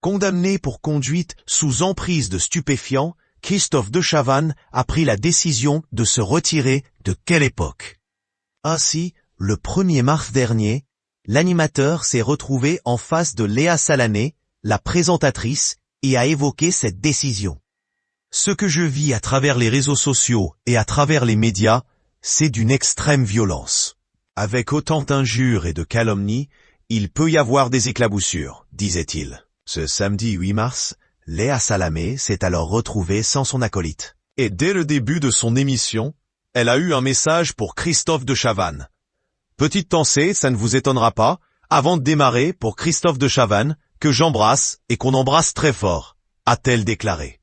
Condamné pour conduite sous emprise de stupéfiants, Christophe de Chavannes a pris la décision de se retirer de quelle époque. Ainsi, le 1er mars dernier, l'animateur s'est retrouvé en face de Léa Salamé, la présentatrice, et a évoqué cette décision. Ce que je vis à travers les réseaux sociaux et à travers les médias, c'est d'une extrême violence. Avec autant d'injures et de calomnies, il peut y avoir des éclaboussures, disait-il. Ce samedi 8 mars, Léa Salamé s'est alors retrouvée sans son acolyte. Et dès le début de son émission, elle a eu un message pour Christophe de Chavannes. Petite pensée, ça ne vous étonnera pas, avant de démarrer pour Christophe de Chavannes, que j'embrasse et qu'on embrasse très fort, a-t-elle déclaré.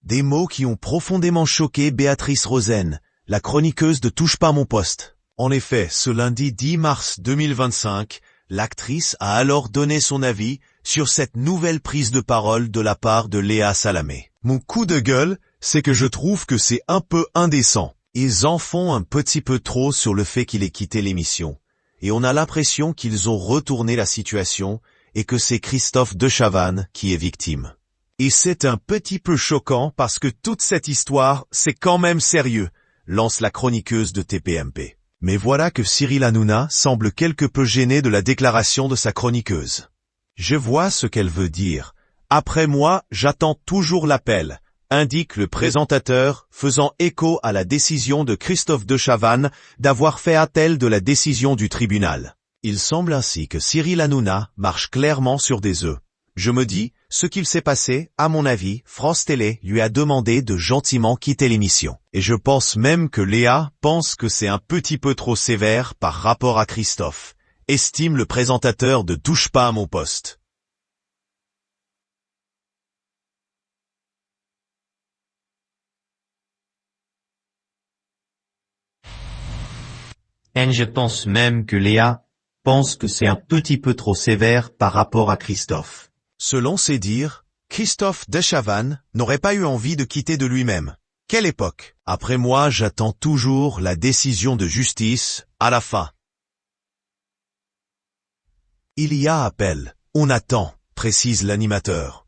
Des mots qui ont profondément choqué Béatrice Rosen, la chroniqueuse de Touche pas mon poste. En effet, ce lundi 10 mars 2025, l'actrice a alors donné son avis sur cette nouvelle prise de parole de la part de Léa Salamé. Mon coup de gueule, c'est que je trouve que c'est un peu indécent. Ils en font un petit peu trop sur le fait qu'il ait quitté l'émission. Et on a l'impression qu'ils ont retourné la situation et que c'est Christophe de Chavannes qui est victime. Et c'est un petit peu choquant parce que toute cette histoire, c'est quand même sérieux, lance la chroniqueuse de TPMP. Mais voilà que Cyril Hanouna semble quelque peu gêné de la déclaration de sa chroniqueuse. Je vois ce qu'elle veut dire. Après moi, j'attends toujours l'appel, indique le présentateur, faisant écho à la décision de Christophe de Chavannes d'avoir fait appel de la décision du tribunal. Il semble ainsi que Cyril Hanouna marche clairement sur des œufs. Je me dis, ce qu'il s'est passé, à mon avis, France Télé lui a demandé de gentiment quitter l'émission. Et je pense même que Léa pense que c'est un petit peu trop sévère par rapport à Christophe, estime le présentateur de Touche pas à mon poste. Et je pense même que Léa pense que c'est un petit peu trop sévère par rapport à Christophe. Selon ses dires, Christophe de Chavannes n'aurait pas eu envie de quitter de lui-même. Quelle époque? Après moi, j'attends toujours la décision de justice, à la fin. Il y a appel. On attend, précise l'animateur.